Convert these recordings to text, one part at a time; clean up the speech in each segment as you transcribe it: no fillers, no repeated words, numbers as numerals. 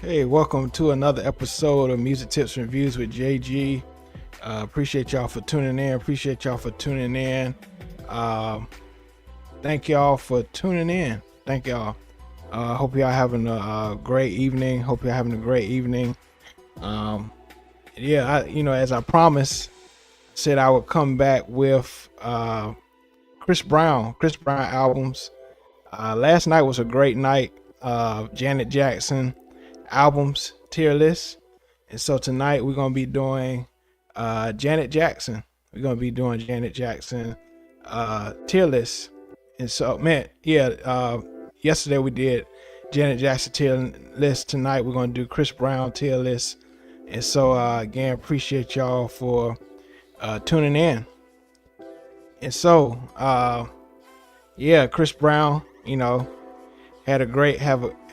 Hey, welcome to another episode of Music Tips and Reviews with JG. Appreciate y'all for tuning in. Thank y'all for tuning in. Thank y'all. Hope y'all having a great evening. As I promised, said I would come back with Chris Brown albums. Last night was a great night. Janet Jackson albums tier list, and so tonight we're gonna be doing Janet Jackson. Tier list. And so yesterday we did Janet Jackson tier list. Tonight we're gonna do Chris Brown tier list. And so again, appreciate y'all for tuning in. And so Chris Brown,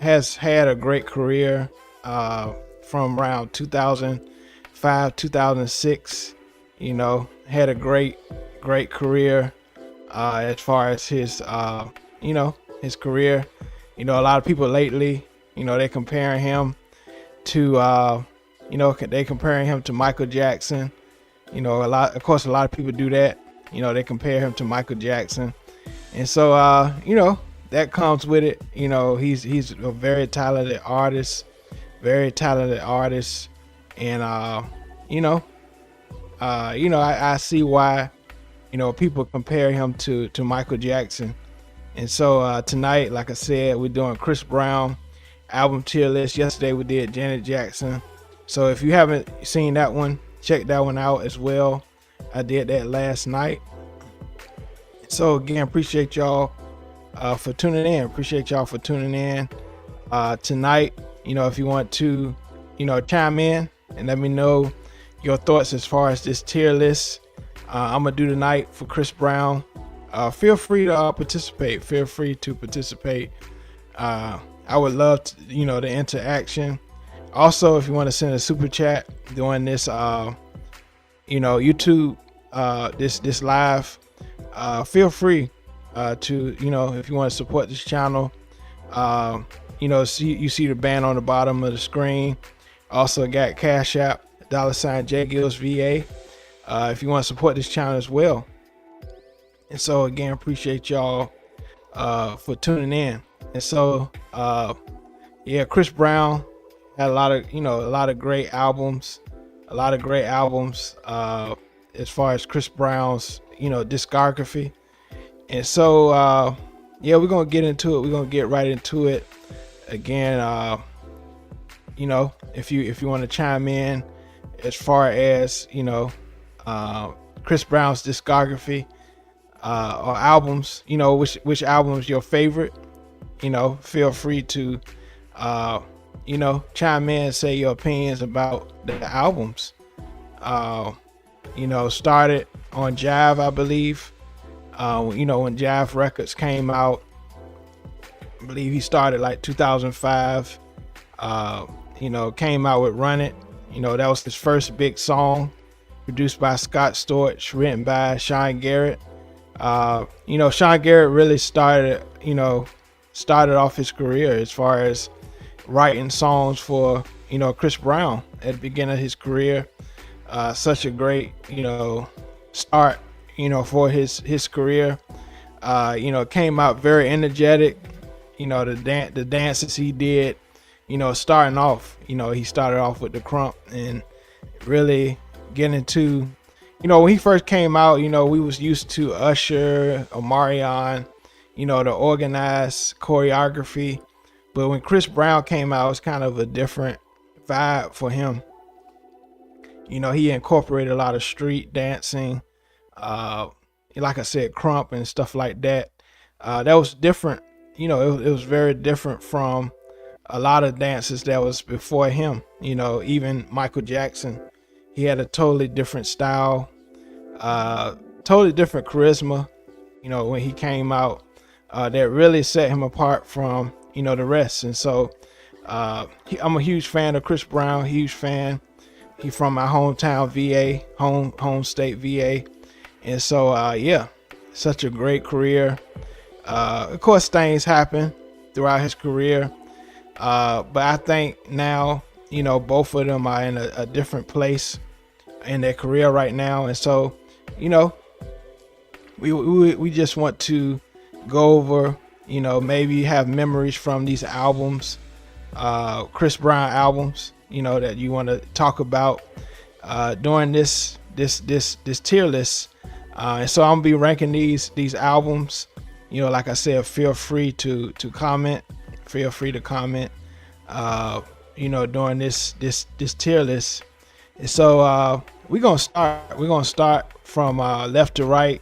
has had a great career from around 2005, 2006. Had a great career as far as his his career. A lot of people lately, they're comparing him to Michael Jackson. A lot of people do that. They compare him to Michael Jackson. And so that comes with it. He's a very talented artist, and I see why people compare him to Michael Jackson. And so tonight, like I said, we're doing Chris Brown album tier list. Yesterday we did Janet Jackson. So if you haven't seen that one, check that one out as well. I did that last night. So again, appreciate y'all for tuning in. Tonight, if you want to, chime in and let me know your thoughts as far as this tier list. I'm gonna do tonight for Chris Brown. Feel free to participate. I would love to, the interaction. Also, if you want to send a super chat during this, YouTube, this live, feel free to, if you want to support this channel. You see the band on the bottom of the screen. Also got Cash App, $JGillsVA, if you want to support this channel as well. And so again, appreciate y'all for tuning in. And so Chris Brown had a lot of great albums, as far as Chris Brown's discography. And so we're gonna get into it. We're gonna get right into it. Again, if you want to chime in as far as Chris Brown's discography or albums, which album is your favorite, feel free to chime in and say your opinions about the albums. Started on Jive, I believe. When Jive Records came out, I believe he started like 2005. Came out with Run It. That was his first big song, produced by Scott Storch, written by Sean Garrett. Sean Garrett really started off his career as far as writing songs for, Chris Brown at the beginning of his career. Such a great, start, for his career. Came out very energetic. The dances he did, starting off, he started off with the crump and really getting into, when he first came out, we was used to Usher, Omarion, the organized choreography. But when Chris Brown came out, it was kind of a different vibe for him. He incorporated a lot of street dancing, like I said, crump and stuff like that. That was different. It was very different from a lot of dances that was before him. Even Michael Jackson, he had a totally different style, totally different charisma, when he came out, that really set him apart from, the rest. And so I'm a huge fan of Chris Brown, huge fan. He from my hometown VA, home state VA. And so such a great career. Of course, things happen throughout his career. But I think now, both of them are in a different place in their career right now. And so, you know, we just want to go over, maybe have memories from these albums, Chris Brown albums, that you want to talk about during this tier list. And so I'm gonna be ranking these albums. Like I said, feel free to comment. Feel free to comment. During this tier list. And so we're gonna start from left to right,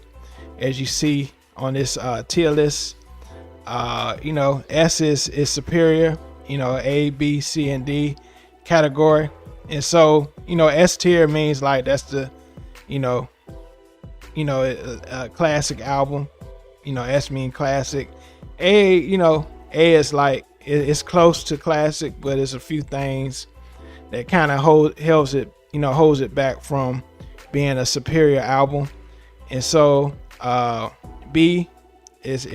as you see on this tier list. S is superior. A, B, C, and D category. And so S tier means like that's the a classic album. S mean classic. A is like it's close to classic, but it's a few things that kind of holds it back from being a superior album. And so B is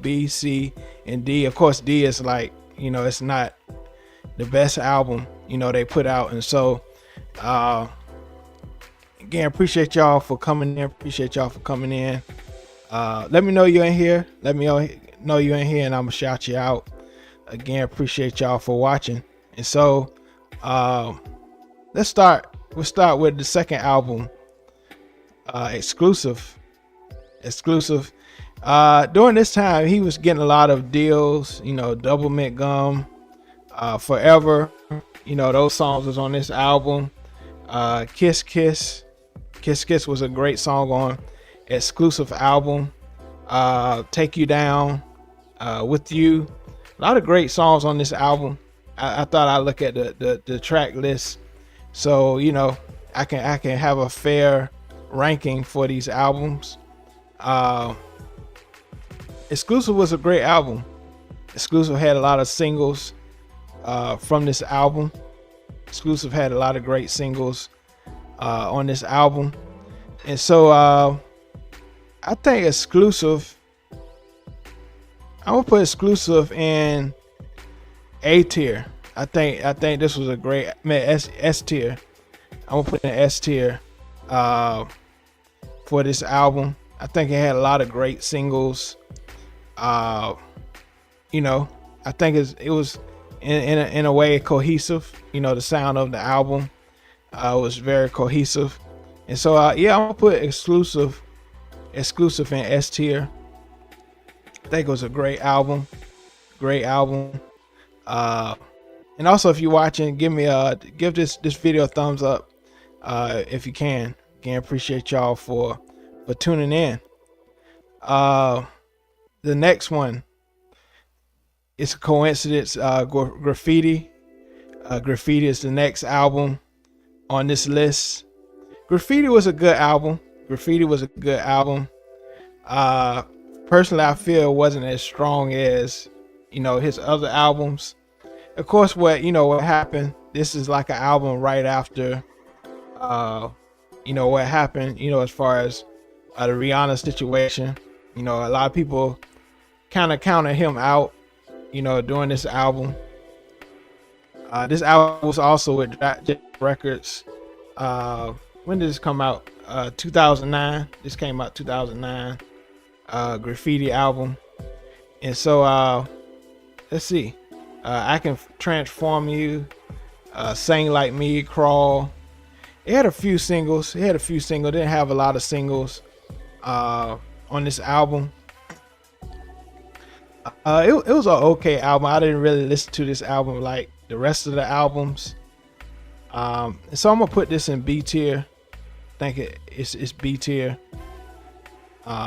B, C, and D. Of course, D is like it's not the best album they put out. And so again, appreciate y'all for coming in. Let me know you're in here. Let me know you're in here, and I'm gonna shout you out. Again, appreciate y'all for watching. And so let's start. We'll start with the second album, Exclusive. During this time, he was getting a lot of deals, Double Mint Gum, Forever, those songs was on this album. Kiss Kiss was a great song on Exclusive album. Take You Down, With You, a lot of great songs on this album. I thought I'd look at the track list, so I can have a fair ranking for these albums. Exclusive was a great album. Exclusive had a lot of singles from this album. Exclusive had a lot of great singles on this album. And so I think Exclusive, I'm gonna put Exclusive in A tier. I think this was a great S tier. I'm gonna put in S tier for this album. I think it had a lot of great singles. I think it was in a way cohesive. The sound of the album was very cohesive. And so I'm gonna put Exclusive in S tier. I think it was a great album. And also, if you're watching, give this video a thumbs up if you can. Again, appreciate y'all for tuning in. The next one, it's a coincidence. Graffiti. Graffiti is the next album on this list. Graffiti was a good album. Personally, I feel it wasn't as strong as his other albums. Of course, what happened. This is like an album right after what happened. As far as the Rihanna situation. A lot of people kind of counted him out. During this album. This album was also with Jet Records. When did this come out? 2009. This came out 2009. Graffiti album. And so let's see. I Can Transform You, Sing Like Me, Crawl. It had a few singles. Didn't have a lot of singles on this album. It was an okay album. I didn't really listen to this album like the rest of the albums. So I'm gonna put this in B tier. I think it's B tier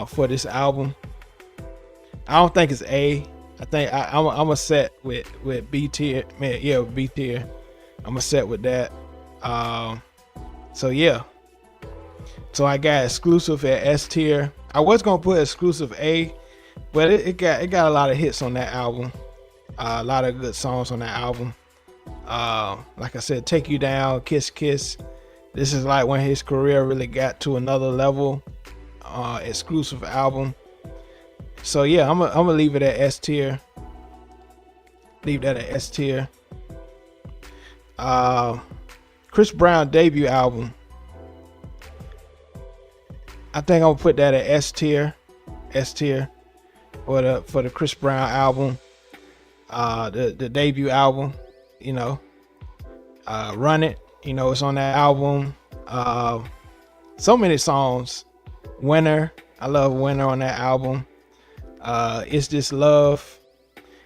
for this album. I don't think it's A. I think I'm a set with B tier. Man, yeah, with B tier. I'm a set with that. So yeah. So I got Exclusive at S tier. I was gonna put Exclusive A, but it got a lot of hits on that album. A lot of good songs on that album. Like I said, Take You Down, Kiss Kiss. This is like when his career really got to another level. Exclusive album. So yeah, I'm gonna leave it at S tier. Leave that at S tier. Chris Brown debut album. I think I'm gonna put that at S tier. S tier for the Chris Brown album. The debut album. You know, Run It. You know, it's on that album. So many songs. Winner. I love Winner on that album. It's This Love.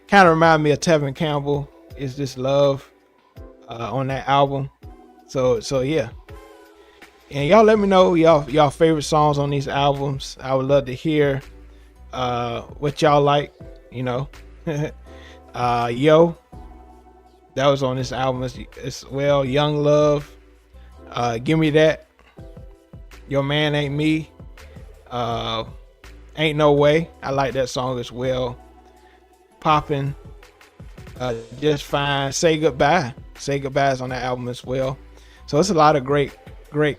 Kind of remind me of Tevin Campbell. It's This Love on that album. So yeah. And y'all let me know y'all favorite songs on these albums. I would love to hear what y'all like, you know. Yo, that was on this album as well. Young Love, Give Me That, Your Man Ain't Me, Ain't No Way. I like that song as well. Poppin', Just Fine, Say Goodbye. Say Goodbye is on that album as well. So it's a lot of great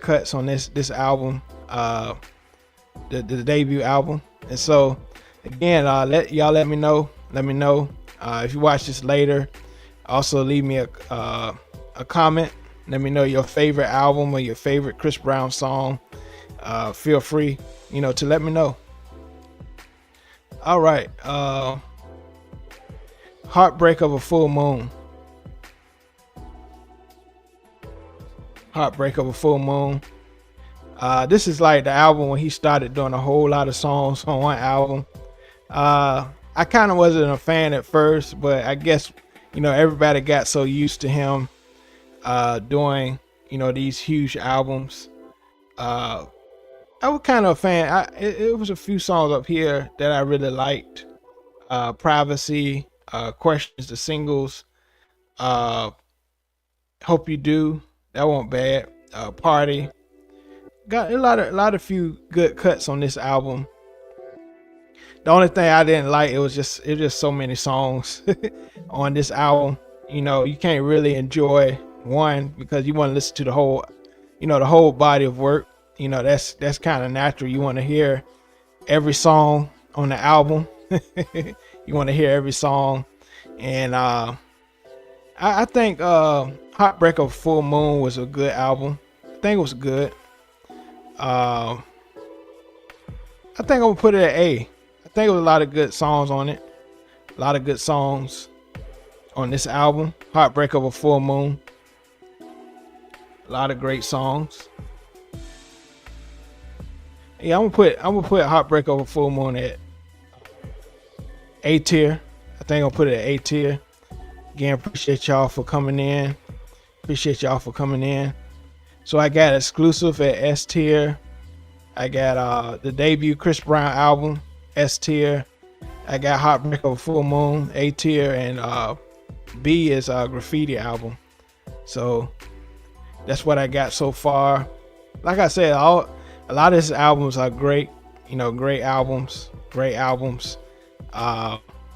cuts on this album, the debut album. And so again, let me know. Let me know if you watch this later. Also leave me a comment. Let me know your favorite album or your favorite Chris Brown song. Feel free, to let me know. All right. Heartbreak of a Full Moon. Heartbreak of a Full Moon. This is like the album when he started doing a whole lot of songs on one album. I kind of wasn't a fan at first, but I guess, everybody got so used to him doing, these huge albums. I was kind of a fan. It was a few songs up here that I really liked. Privacy, Questions, the singles. Hope You Do. That wasn't bad. Party. Got a lot of few good cuts on this album. The only thing I didn't like, it was just so many songs on this album. You can't really enjoy one because you want to listen to the whole, the whole body of work. That's kind of natural. You want to hear every song on the album. You want to hear every song. And I think Heartbreak of Full Moon was a good album. I think it was good. I think I'm gonna put it at A. I think there was a lot of good songs on it. A lot of good songs on this album. Heartbreak of a Full Moon. A lot of great songs. Yeah, I'm gonna put Heartbreak of a Full Moon at A tier. I think I'll put it at A tier. Again, appreciate y'all for coming in. So I got Exclusive at S tier. I got the debut Chris Brown album, S tier. I got Heartbreak of a Full Moon, A tier, and B is Graffiti album. So that's what I got so far. Like I said, a lot of these albums are great. Great albums.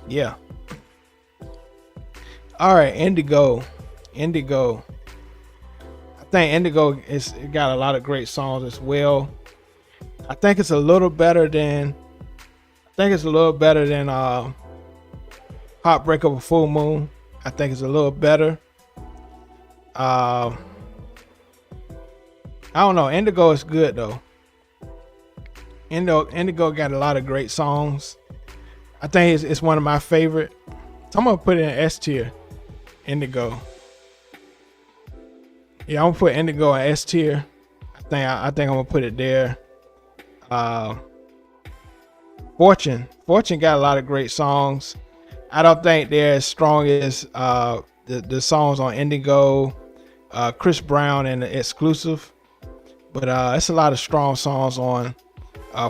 Yeah. All right, Indigo. I think Indigo it got a lot of great songs as well. I think it's a little better than Heartbreak of a Full Moon. I think it's a little better. I don't know. Indigo is good though. Indigo got a lot of great songs. I think it's one of my favorite. So I'm gonna put it in S tier. Indigo. Yeah, I'm gonna put Indigo in S tier. I think I'm gonna put it there. Fortune got a lot of great songs. I don't think they're as strong as the songs on Indigo, Chris Brown, and the Exclusive. But it's a lot of strong songs on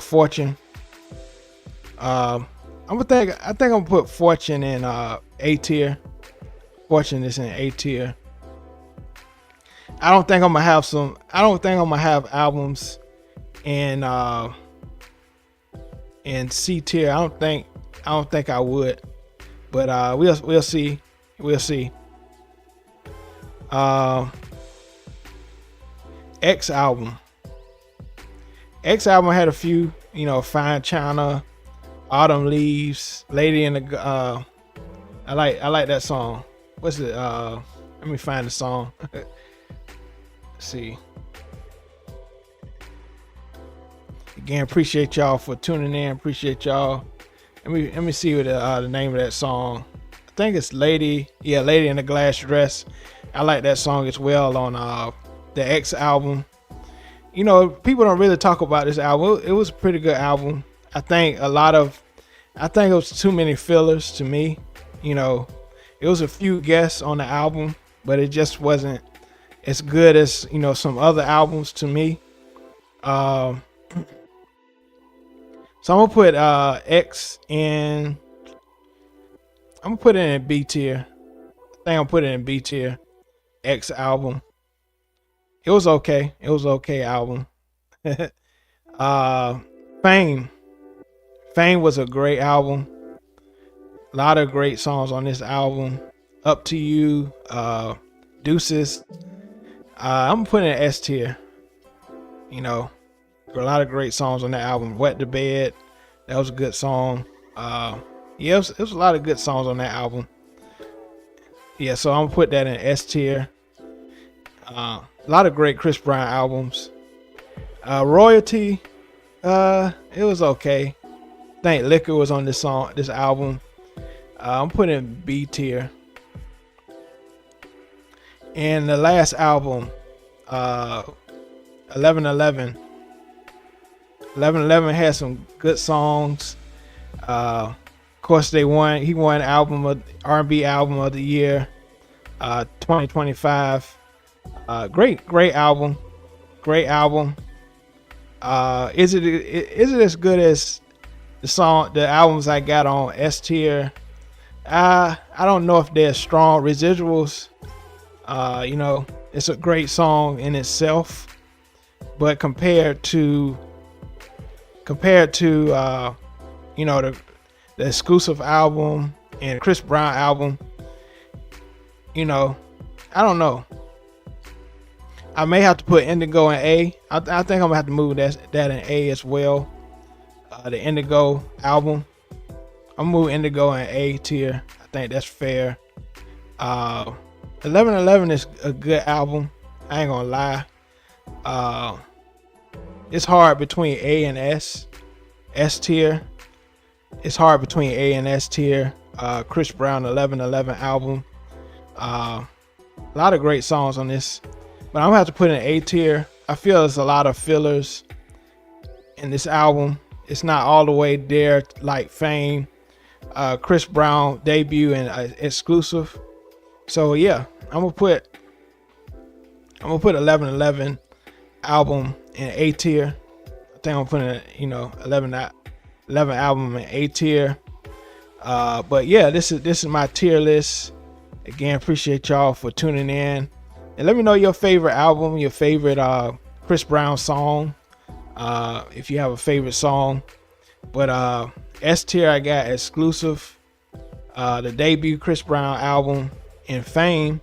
Fortune. I think I'm gonna put Fortune in A tier. Fortune is in A tier. I don't think I'm gonna have albums in C tier. I don't think I would. But we'll see. X album had a few, Fine China, Autumn Leaves, Lady in the I like that song. What's it? Let me find the song. Let's see. Again, appreciate y'all for tuning in. Appreciate y'all. Let me see what the name of that song. I think it's Lady. Yeah, Lady in the Glass Dress. I like that song as well on the X album. You know, people don't really talk about this album. It was a pretty good album. I think it was too many fillers to me. You know, it was a few guests on the album, but it just wasn't as good as, you know, some other albums to me. So I'm gonna put X in. I'm gonna put it in B tier. I think I'll put it in B tier. X album. It was okay. It was okay album. Fame. Fame was a great album. A lot of great songs on this album. Up to You, Deuces. I'm putting it in S tier. You know, a lot of great songs on that album. Wet the Bed, that was a good song. Yeah, it was a lot of good songs on that album. Yeah, so I'm gonna put that in S tier. A lot of great Chris Brown albums. Royalty, it was okay. I think Liquor was on this album. I'm putting B tier. And the last album, 1111. 1111 had some good songs. Of course, he won R&B album of the year, 2025. Great album. Great album. Is it as good as the albums I got on S tier? I don't know if they're strong residuals. You know, it's a great song in itself, but compared to you know, the exclusive album and Chris Brown album, you know, I don't know. I may have to put Indigo in A. I think I'm gonna have to move that in A as well. The Indigo album, I'm gonna move Indigo in A tier. I think that's fair. 1111 is a good album. I ain't gonna lie. It's hard between A and S tier. It's hard between A and S tier. Chris Brown 1111 album. A lot of great songs on this, but I'm gonna have to put in A tier. I feel there's a lot of fillers in this album. It's not all the way there like Fame, Chris Brown debut and exclusive. So yeah, I'm gonna put 1111 album in A tier. I think I'm putting 11 album in A tier. But yeah, this is my tier list. Again, appreciate y'all for tuning in, and let me know your favorite album, your favorite Chris Brown song, if you have a favorite song. But S tier, I got exclusive, the debut Chris Brown album, and Fame.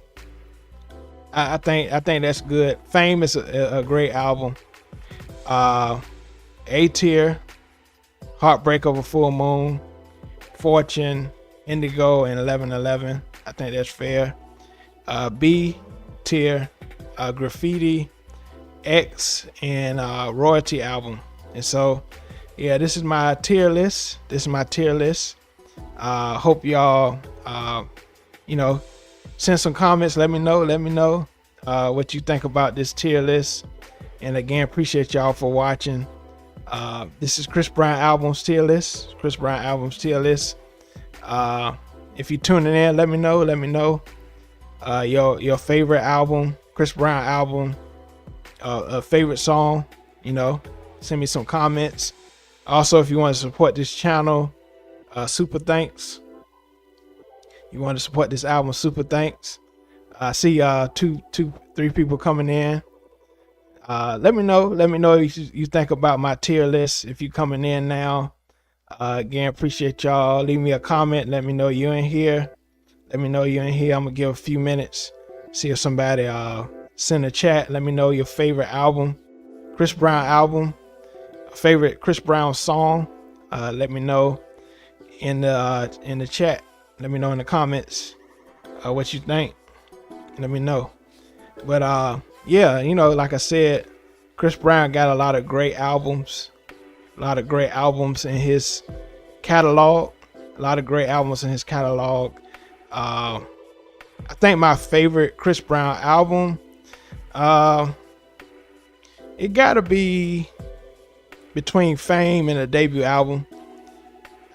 I think that's good. Fame is a great album. A tier, Heartbreak Over Full Moon, Fortune, Indigo, and 1111. I think that's fair. B tier, Graffiti, X, and Royalty album. And so, yeah, this is my tier list. Hope y'all, send some comments. Let me know what you think about this tier list. And again, appreciate y'all for watching. This is Chris Brown albums tier list. If you're tuning in, let me know your favorite album, Chris Brown album, a favorite song. Send me some comments. Also, if you want to support this channel, super thanks. You want to support this album, super thanks. I see 3 people coming in. Let me know what you think about my tier list. If you coming in now, again, appreciate y'all. Leave me a comment. Let me know you're in here. I'm gonna give a few minutes. See if somebody send a chat. Let me know your favorite album, Chris Brown album, favorite Chris Brown song. Let me know in the chat. Let me know in the comments what you think. Let me know. But yeah, you know, like I said, Chris Brown got a lot of great albums. A lot of great albums in his catalog. I think my favorite Chris Brown album, it gotta be between Fame and the debut album.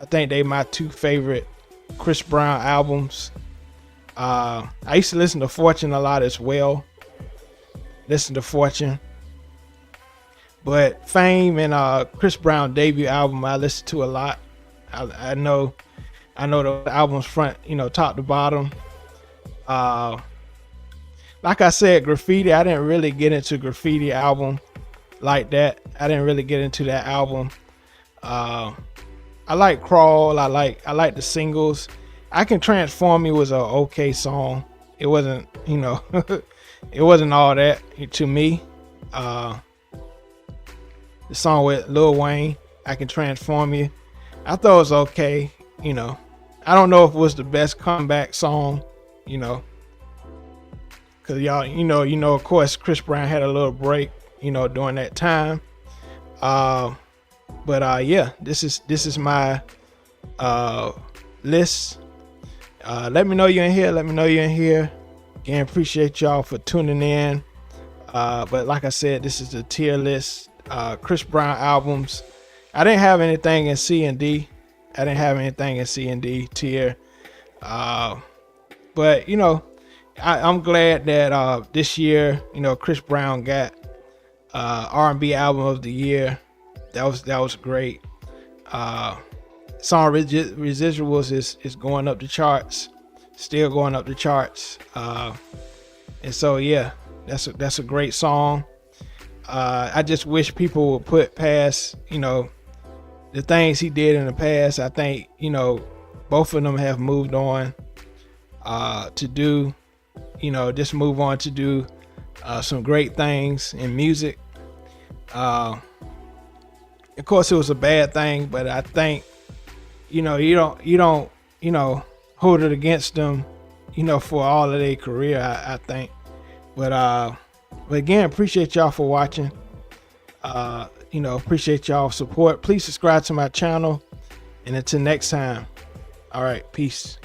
I think they my two favorite Chris Brown albums. I used to listen to Fortune a lot as well. But Fame and Chris Brown debut album I listen to a lot. I know the album's front, you know, top to bottom. Like I said, Graffiti, I didn't really get into Graffiti album like that. I didn't really get into that album. I like Crawl. I like the singles. I Can Transform You was an okay song. It wasn't, you know, it wasn't all that to me. The song with Lil Wayne, I Can Transform You, I thought it was okay. You know, I don't know if it was the best comeback song, you know, cause y'all, you know, of course, Chris Brown had a little break, you know, during that time. But yeah, this is my list. Let me know you're in here. Again, appreciate y'all for tuning in. But like I said, this is the tier list. Chris Brown albums. I didn't have anything in C and D. Tier. But you know, I'm glad that this year, you know, Chris Brown got R&B album of the year. That was great. Song Residuals is going up the charts, still going up the charts. And so yeah, that's a great song. I just wish people would put past, you know, the things he did in the past. I think, you know, both of them have moved on to do, you know, just move on to do some great things in music. Of course, it was a bad thing, but I think, you know, you don't, you know, hold it against them, you know, for all of their career. I think, but again, appreciate y'all for watching. You know, appreciate y'all support. Please subscribe to my channel, and until next time, all right, peace.